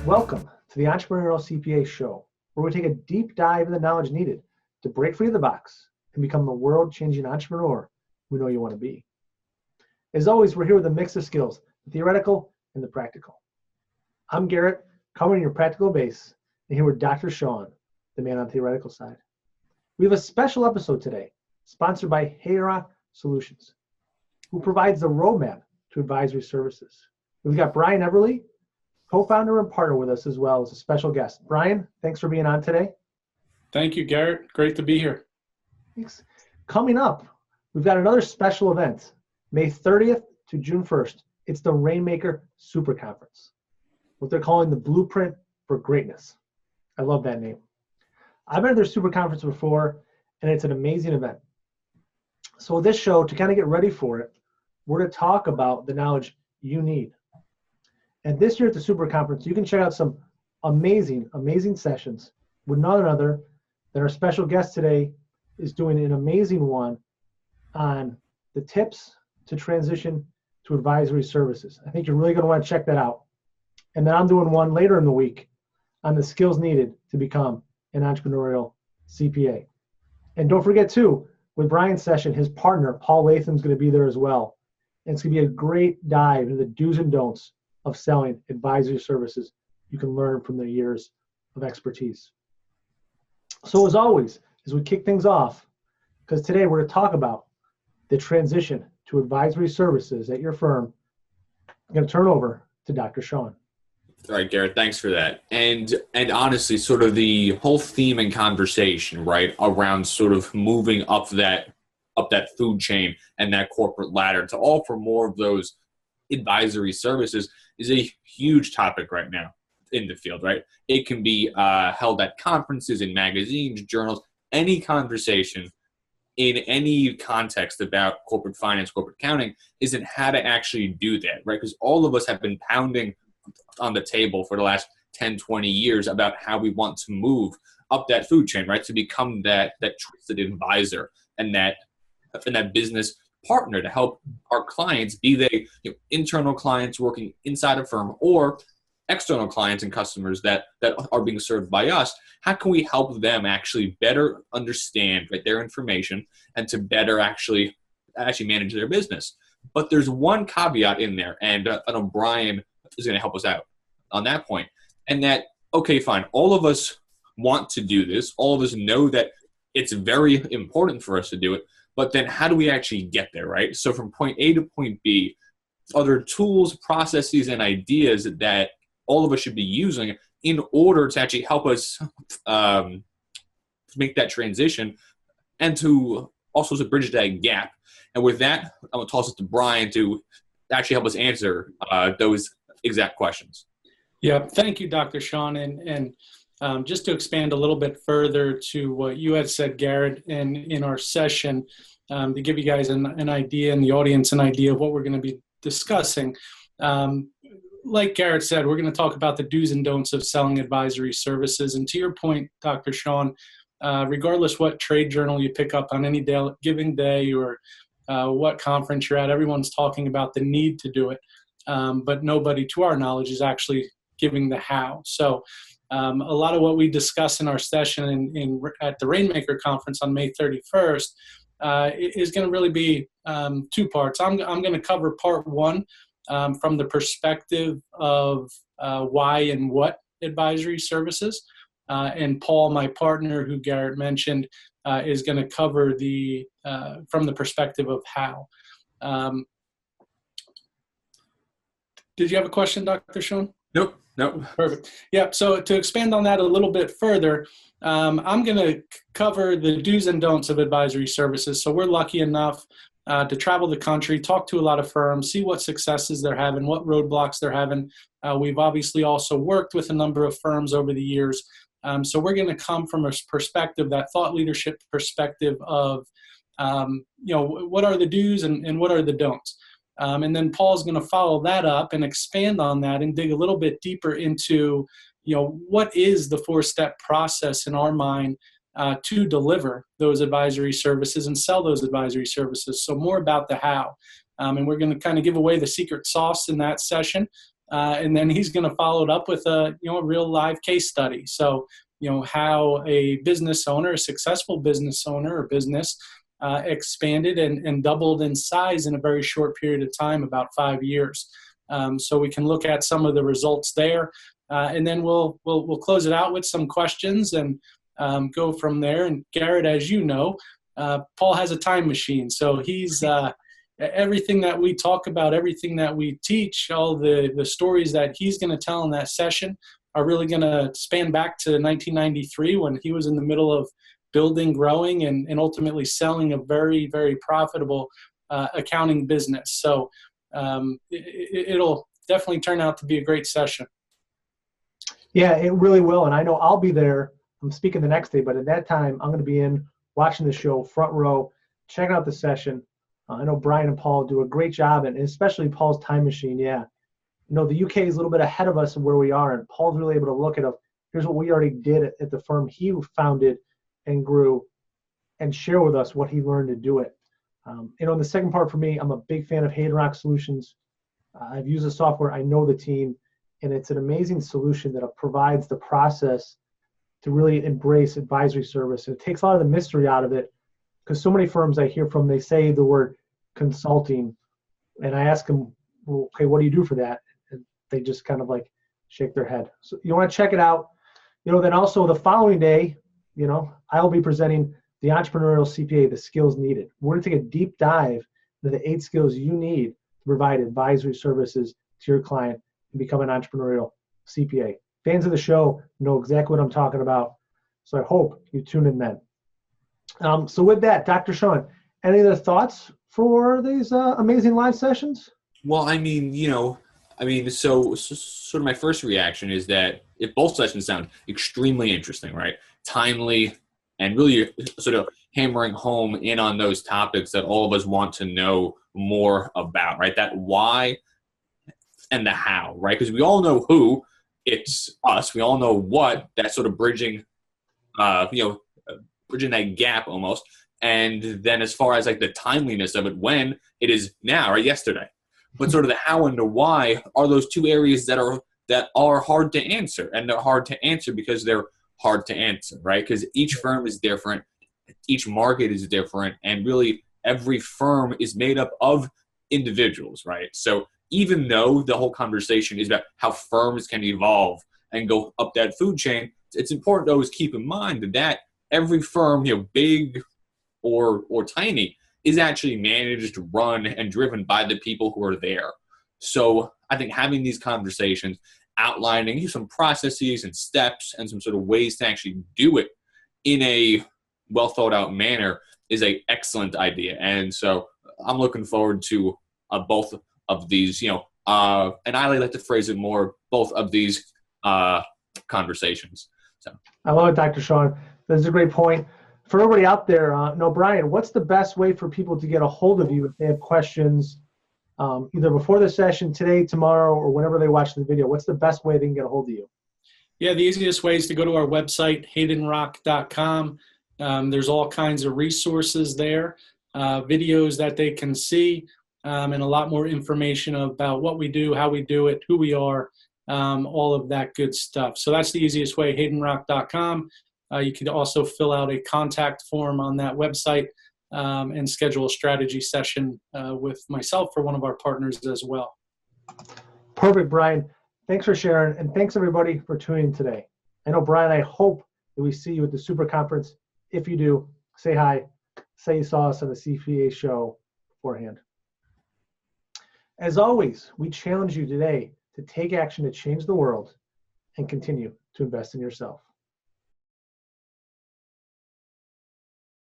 Welcome to the Entrepreneurial CPA Show, where we take a deep dive in the knowledge needed to break free of the box and become the world-changing entrepreneur we know you want to be. As always, we're here with a mix of skills, the theoretical and the practical. I'm Garrett, covering your practical base, and here with Dr. Sean, the man on the theoretical side. We have a special episode today, sponsored by Haydenrock Solutions, who provides the roadmap to advisory services. We've got Brian Everly, co-founder and partner with us, as well as a special guest. Brian, thanks for being on today. Thank you, Garrett. Great to be here. Thanks. Coming up, we've got another special event, May 30th to June 1st. It's the Rainmaker Super Conference, what they're calling the Blueprint for Greatness. I love that name. I've been at their Super Conference before, and it's an amazing event. So with this show, to kind of get ready for it, we're going to talk about the knowledge you need. And this year at the Super Conference, you can check out some amazing, amazing sessions with none other than our special guest today is doing an amazing one on the tips to transition to advisory services. I think you're really going to want to check that out. And then I'm doing one later in the week on the skills needed to become an entrepreneurial CPA. And don't forget too, with Brian's session, his partner, Paul Latham's going to be there as well. And it's going to be a great dive into the do's and don'ts of selling advisory services you can learn from their years of expertise. So as always, as we kick things off, because today we're going to talk about the transition to advisory services at your firm, I'm going to turn over to Dr. Sean. All right, Garrett, thanks for that. And honestly, sort of the whole theme and conversation, right, around sort of moving up that food chain and that corporate ladder to offer more of those advisory services is a huge topic right now in the field, right? It can be held at conferences, in magazines, journals, any conversation in any context about corporate finance, corporate accounting, isn't how to actually do that, right? Because all of us have been pounding on the table for the last 10, 20 years about how we want to move up that food chain, right? To become that trusted advisor and that business partner to help our clients, be they internal clients working inside a firm or external clients and customers that are being served by us. How can we help them actually better understand, right, their information and to better actually manage their business? But there's one caveat in there, and I know Brian is going to help us out on that point. And that, okay, fine, all of us want to do this. All of us know that it's very important for us to do it. But then how do we actually get there, right? So from point A to point B, are there tools, processes, and ideas that all of us should be using in order to actually help us make that transition and to also to bridge that gap? And with that, I'm going to toss it to Brian to actually help us answer those exact questions. Yeah, thank you, Dr. Sean. And just to expand a little bit further to what you had said, Garrett, in our session, to give you guys an idea and the audience an idea of what we're going to be discussing. Like Garrett said, we're going to talk about the do's and don'ts of selling advisory services. And to your point, Dr. Sean, regardless what trade journal you pick up on any given day or what conference you're at, everyone's talking about the need to do it. But nobody, to our knowledge, is actually giving the how. So a lot of what we discuss in our session at the Rainmaker Conference on May 31st is going to really be two parts. I'm going to cover part one from the perspective of why and what advisory services. And Paul, my partner, who Garrett mentioned, is going to cover from the perspective of how. Did you have a question, Dr. Sean? Nope. Perfect. Yeah, so to expand on that a little bit further, I'm going to cover the do's and don'ts of advisory services. So we're lucky enough to travel the country, talk to a lot of firms, see what successes they're having, what roadblocks they're having. We've obviously also worked with a number of firms over the years. So we're going to come from a perspective, that thought leadership perspective of, what are the do's and what are the don'ts? And then Paul's going to follow that up and expand on that and dig a little bit deeper into, what is the 4-step process in our mind to deliver those advisory services and sell those advisory services. So more about the how. And we're going to kind of give away the secret sauce in that session. and then he's going to follow it up with a real live case study. So how a business owner, a successful business owner or business, expanded and doubled in size in a very short period of time, about 5 years. So we can look at some of the results there, and then we'll close it out with some questions and go from there. And Garrett, as you know, Paul has a time machine, so he's everything that we talk about, everything that we teach, all the stories that he's going to tell in that session are really going to span back to 1993 when he was in the middle of building, growing, and ultimately selling a very, very profitable accounting business. So it'll definitely turn out to be a great session. Yeah, it really will. And I know I'll be there. I'm speaking the next day, but at that time, I'm going to be in watching the show, front row, checking out the session. I know Brian and Paul do a great job, and especially Paul's time machine. Yeah. The UK is a little bit ahead of us of where we are, and Paul's really able to look at, here's what we already did at the firm he founded and grew, and share with us what he learned to do it. The second part for me, I'm a big fan of Haydenrock Solutions. I've used the software. I know the team, and it's an amazing solution that provides the process to really embrace advisory service. And it takes a lot of the mystery out of it, because so many firms I hear from, they say the word consulting, and I ask them, well, okay, what do you do for that? And they just kind of like shake their head. So you want to check it out. Then also the following day, I'll be presenting the Entrepreneurial CPA, the skills needed. We're going to take a deep dive into the 8 skills you need to provide advisory services to your client and become an entrepreneurial CPA. Fans of the show know exactly what I'm talking about, so I hope you tune in then. So with that, Dr. Sean, any other thoughts for these amazing live sessions? Well, so sort of my first reaction is that if both sessions sound extremely interesting, right, timely, and really sort of hammering home in on those topics that all of us want to know more about, right, that why and the how, right, because we all know who, it's us, we all know what, that sort of bridging that gap almost. And then as far as like the timeliness of it, when it is now, right, yesterday. But sort of the how and the why are those two areas that are hard to answer. And they're hard to answer because they're hard to answer, right? Because each firm is different, each market is different, and really every firm is made up of individuals, right? So even though the whole conversation is about how firms can evolve and go up that food chain, it's important to always keep in mind that every firm, big or tiny, is actually managed, run, and driven by the people who are there. So I think having these conversations, outlining some processes and steps and some sort of ways to actually do it in a well thought out manner is an excellent idea. And so I'm looking forward to both of these, and I like to phrase it more, both of these conversations. So I love it, Dr. Sean. That's a great point. For everybody out there, Brian, what's the best way for people to get a hold of you if they have questions, either before the session, today, tomorrow, or whenever they watch the video? What's the best way they can get a hold of you? Yeah, the easiest way is to go to our website, haydenrock.com. There's all kinds of resources there, videos that they can see, and a lot more information about what we do, how we do it, who we are, all of that good stuff. So that's the easiest way, haydenrock.com. You can also fill out a contact form on that website and schedule a strategy session with myself or one of our partners as well. Perfect, Brian. Thanks for sharing, and thanks everybody for tuning in today. I know, Brian, I hope that we see you at the Super Conference. If you do, say hi. Say you saw us on the CPA show beforehand. As always, we challenge you today to take action to change the world and continue to invest in yourself.